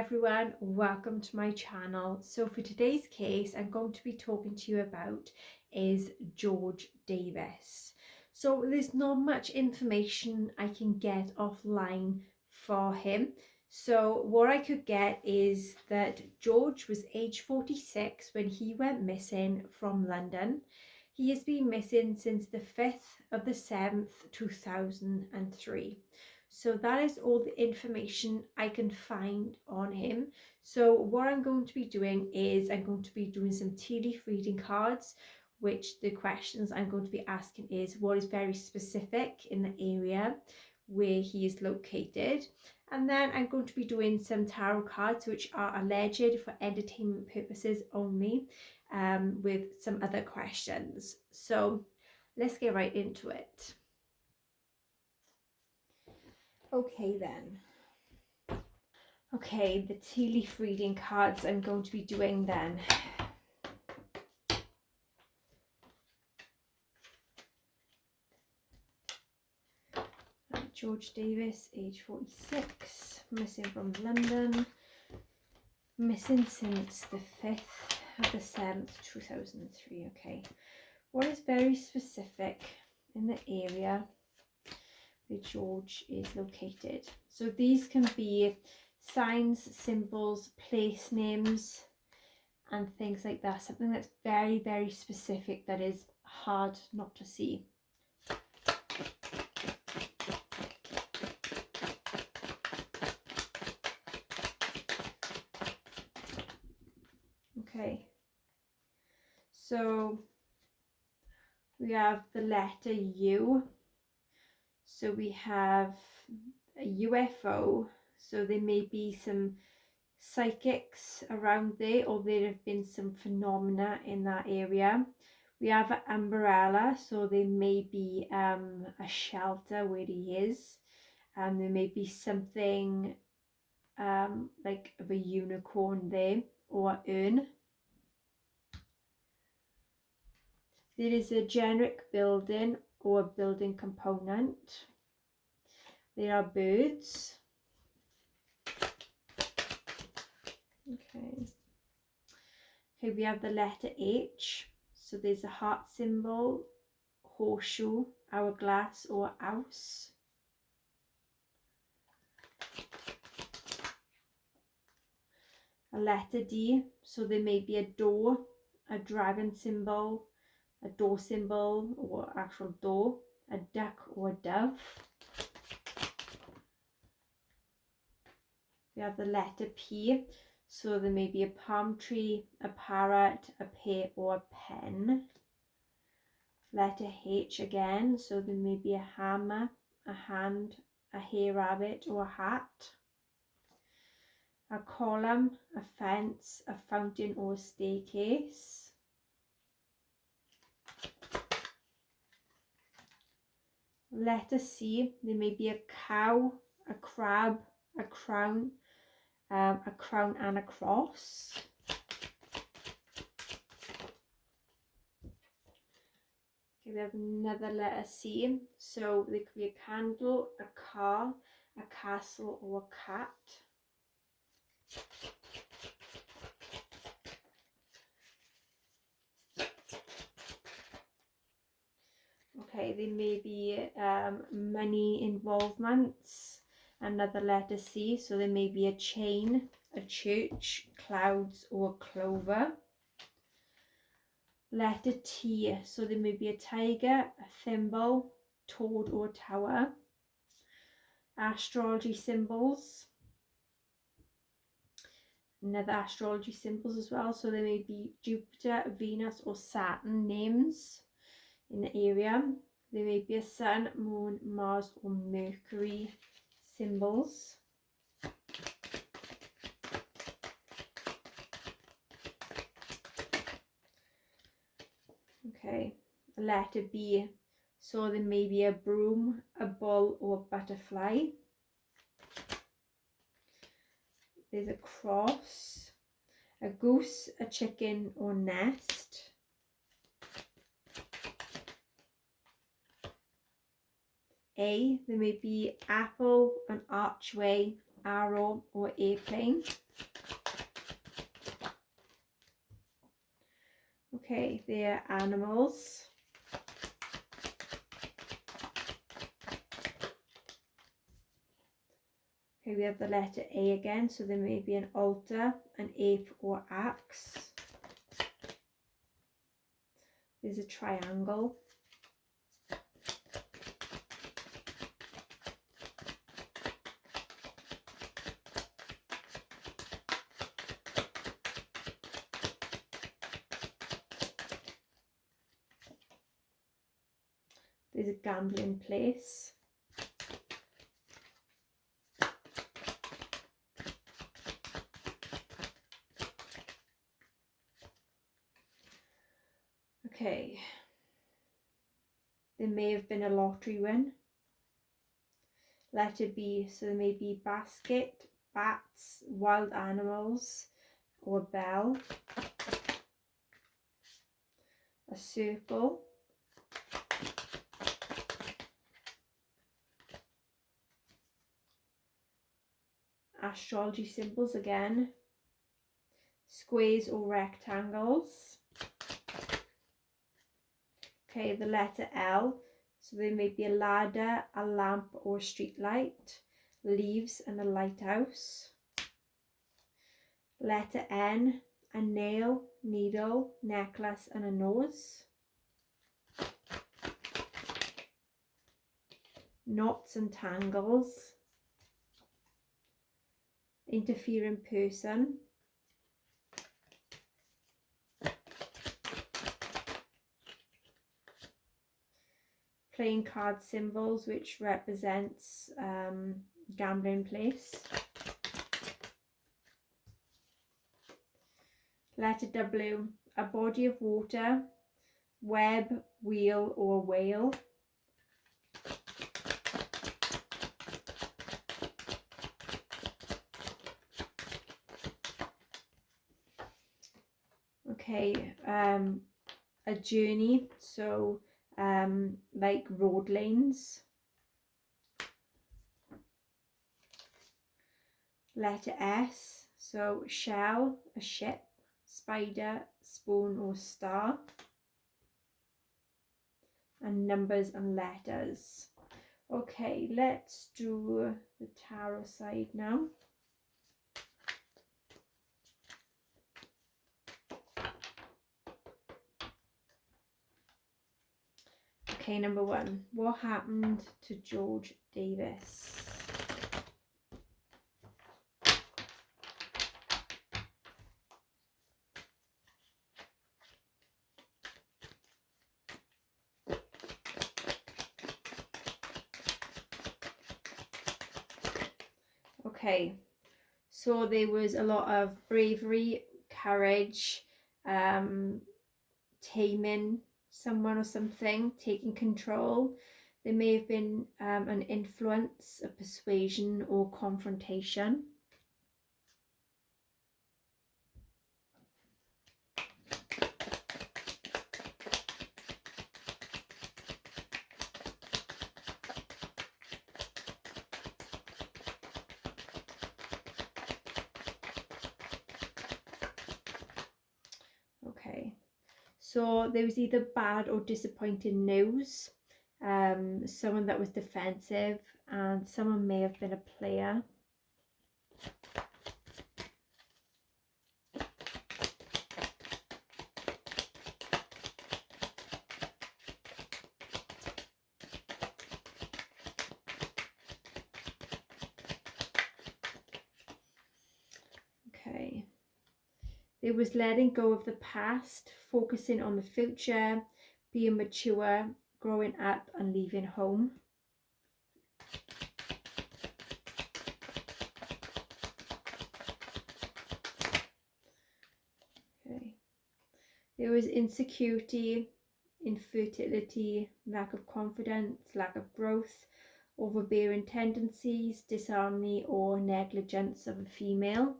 Everyone, welcome to my channel. So for today's case I'm going to be talking to you about is George Davis. So there's not much information I can get offline for him. So what I could get is that George was age 46 when he went missing from London. He has been missing since the 5th of the 7th 2003. So that is all the information I can find on him. So what I'm going to be doing is I'm going to be doing some tea leaf reading cards, which the questions I'm going to be asking is what is very specific in the area where he is located. And then I'm going to be doing some tarot cards which are alleged for entertainment purposes only, with some other questions. So let's get right into it. Okay then. Okay, the tea leaf reading cards I'm going to be doing then. George Davis, age 46, missing from London, missing since the 5th of the 7th, 2003. Okay, what is very specific in the area where George is located? So these can be signs, symbols, place names, and things like that. Something that's very, very specific that is hard not to see. Okay, so we have the letter U. So we have a UFO. So there may be some psychics around there, or there have been some phenomena in that area. We have an umbrella, so there may be a shelter where he is, and there may be something like of a unicorn there, or urn. There is a generic building or building component. There are birds. Okay, we have the letter H. So there's a heart symbol, horseshoe, hourglass, or house. A letter D. So there may be a door, a dragon symbol, a door symbol or actual door, a duck or a dove. We have the letter P. So there may be a palm tree, a parrot, a pear, or a pen. Letter H again, so there may be a hammer, a hand, a hair rabbit, or a hat. A column, a fence, a fountain, or a staircase. Letter C, there may be a cow, a crab, a crown and a cross. Okay, we have another letter C, so there could be a candle, a car, a castle, or a cat. Okay, there may be money involvements. Another letter C, so there may be a chain, a church, clouds, or a clover. Letter T, so there may be a tiger, a thimble, toad, or tower. Astrology symbols. Another astrology symbols as well, so there may be Jupiter, Venus, or Saturn names in the area. There may be a sun, moon, Mars, or Mercury symbols. Okay, letter B, so there may be a broom, a bull, or a butterfly. There's a cross, a goose, a chicken, or nest. A, there may be apple, an archway, arrow, or airplane. Okay, they are animals. Okay, we have the letter A again, so there may be an altar, an ape or axe. There's a triangle. There's a gambling place. Okay, there may have been a lottery win. Letter B, so there may be basket, bats, wild animals, or bell. A circle. Astrology symbols again. Squares or rectangles. Okay, the letter L, so there may be a ladder, a lamp or a street light, leaves and a lighthouse. Letter N, a nail, needle, necklace and a nose. Knots and tangles. Interfering person. Playing card symbols, which represents gambling place. Letter W, a body of water, web, wheel or whale. Okay, a journey, so like road lanes. Letter S, so shell, a ship, spider, spoon or star. And numbers and letters. Okay, let's do the tarot side now. Okay, number one, what happened to George Davis? Okay, so there was a lot of bravery, courage, taming someone or something, taking control. There may have been an influence, a persuasion or confrontation. Okay, so there was either bad or disappointing news, someone that was defensive, and someone may have been a player. Okay, there was letting go of the past, focusing on the future, being mature, growing up and leaving home. Okay, there was insecurity, infertility, lack of confidence, lack of growth, overbearing tendencies, disharmony or negligence of a female.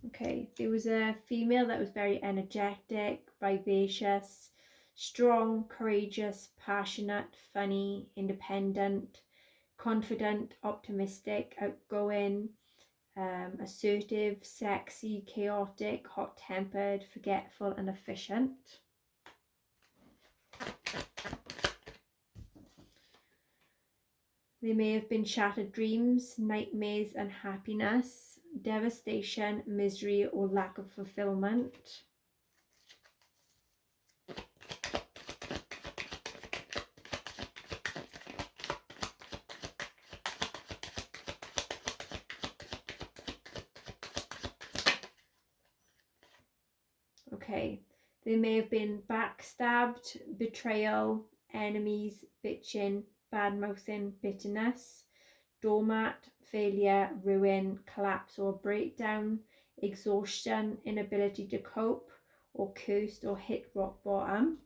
Okay, there was a female that was very energetic, vivacious, strong, courageous, passionate, funny, independent, confident, optimistic, outgoing, assertive, sexy, chaotic, hot-tempered, forgetful, and efficient. They may have been shattered dreams, nightmares, unhappiness, devastation, misery, or lack of fulfillment. Okay, they may have been backstabbed, betrayal, enemies, bitching, bad-mouthing, bitterness, doormat, failure, ruin, collapse or breakdown, exhaustion, inability to cope, or cursed or hit rock bottom.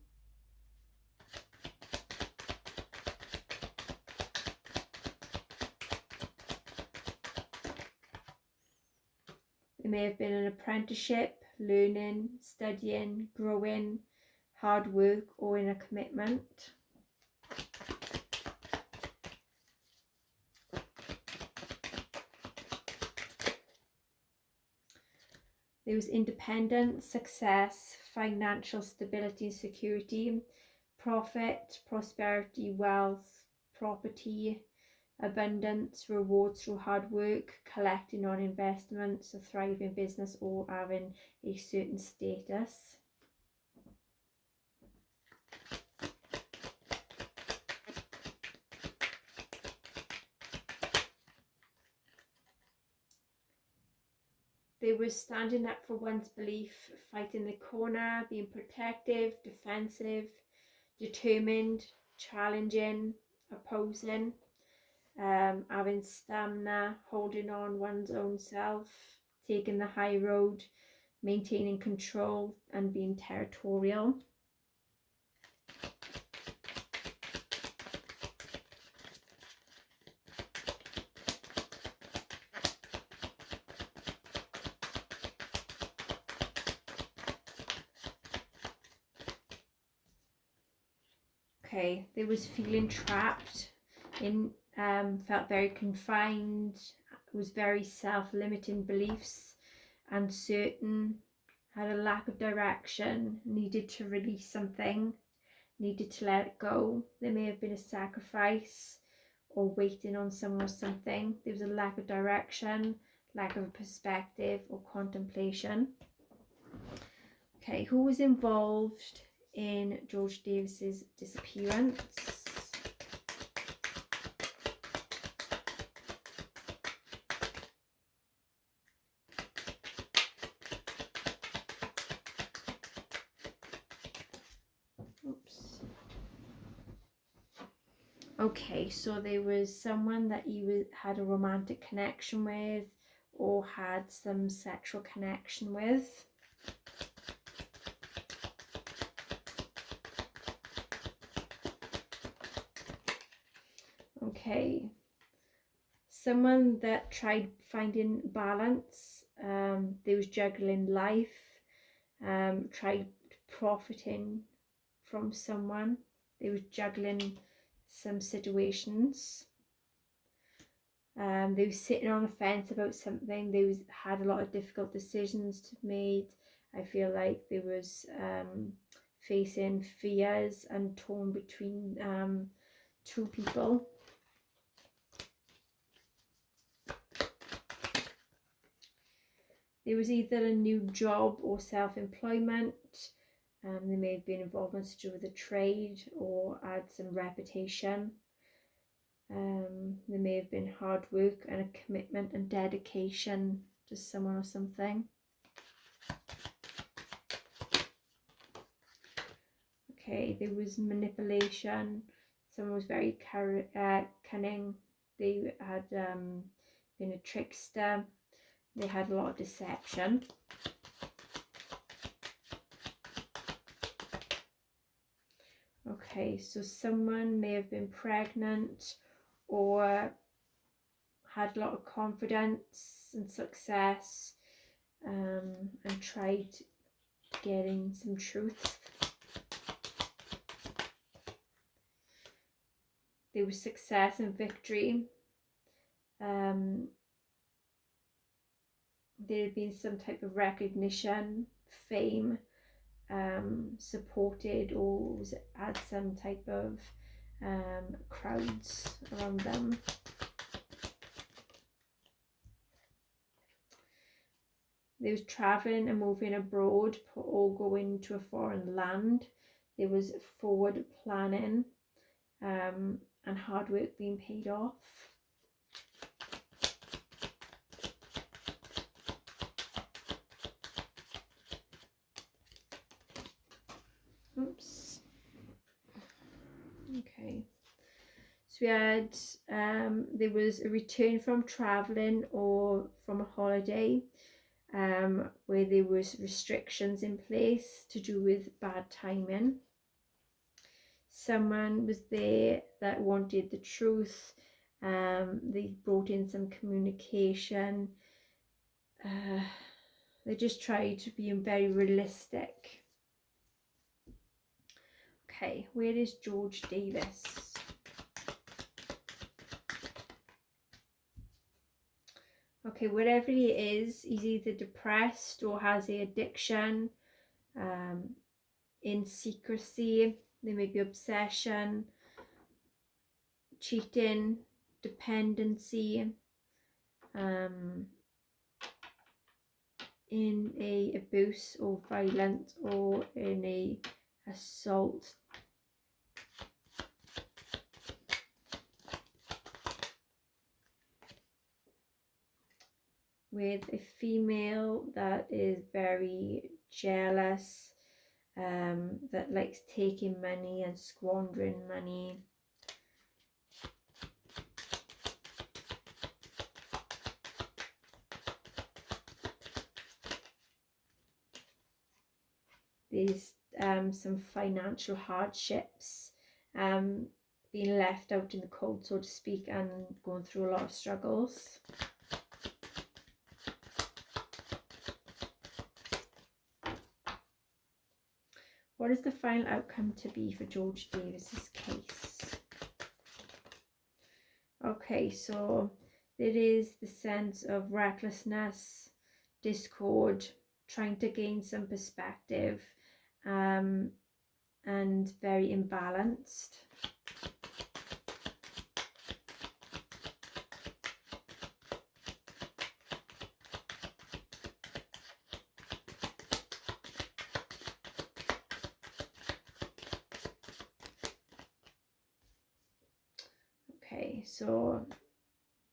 It may have been an apprenticeship, learning, studying, growing, hard work, or in a commitment. There was independence, success, financial stability and security, profit, prosperity, wealth, property, abundance, rewards through hard work, collecting on investments, a thriving business, or having a certain status. They were standing up for one's belief, fighting the corner, being protective, defensive, determined, challenging, opposing, having stamina, holding on one's own self, taking the high road, maintaining control, and being territorial. Okay, they was feeling trapped in, felt very confined, was very self-limiting beliefs, uncertain, had a lack of direction, needed to release something, needed to let it go. There may have been a sacrifice or waiting on someone or something. There was a lack of direction, lack of perspective or contemplation. Okay, who was involved in George Davis's disappearance? Oops. Okay, so there was someone that you had a romantic connection with or had some sexual connection with. Okay, someone that tried finding balance, they was juggling life, tried profiting from someone, they was juggling some situations, they were sitting on the fence about something, they had a lot of difficult decisions to make. I feel like they was facing fears and torn between two people. There was either a new job or self-employment. They may have been involved in to do with a trade or had some reputation. There may have been hard work and a commitment and dedication to someone or something. Okay, there was manipulation. Someone was very cunning. They had been a trickster. They had a lot of deception. Okay, so someone may have been pregnant or had a lot of confidence and success, and tried getting some truth. There was success and victory. there had been some type of recognition, fame, supported, or was it had some type of crowds around them. There was travelling and moving abroad or going to a foreign land. There was forward planning and hard work being paid off. Oops. Okay. So we had, there was a return from travelling or from a holiday where there was restrictions in place to do with bad timing. Someone was there that wanted the truth. They brought in some communication. They just tried to be very realistic. Okay, where is George Davis? Okay, wherever he is, he's either depressed or has an addiction, in secrecy. There may be obsession, cheating, dependency, in a abuse or violent, or in a assault. With a female that is very jealous, that likes taking money and squandering money. There's some financial hardships, being left out in the cold, so to speak, and going through a lot of struggles. What is the final outcome to be for George Davis's case? Okay, so there is the sense of recklessness, discord, trying to gain some perspective, and very imbalanced. Okay, so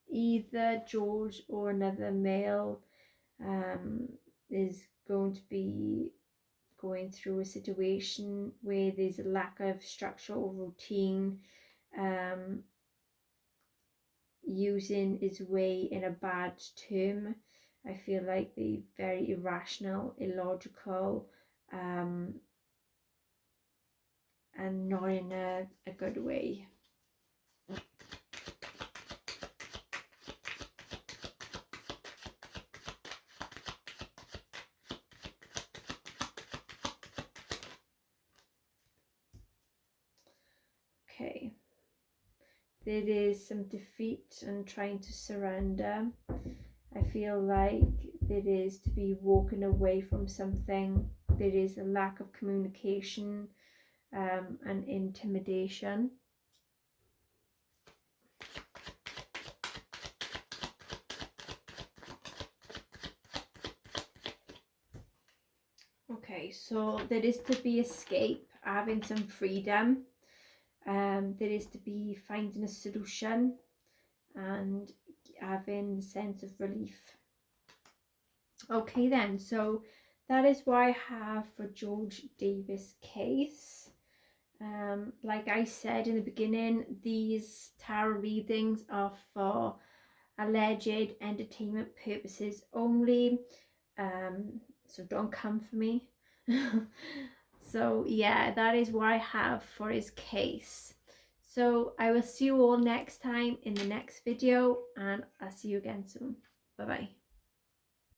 either George or another male is going to be going through a situation where there's a lack of structure or routine, using his way in a bad term. I feel like they're very irrational, illogical, and not in a good way. Okay, there is some defeat and trying to surrender. I feel like there is to be walking away from something. There is a lack of communication, and intimidation. Okay, so there is to be escape, having some freedom. There is to be finding a solution and having a sense of relief. Okay then, so that is what I have for George Davis case. Like I said in the beginning, these tarot readings are for alleged entertainment purposes only, so don't come for me. So yeah, that is what I have for his case. So I will see you all next time in the next video, and I'll see you again soon. Bye bye.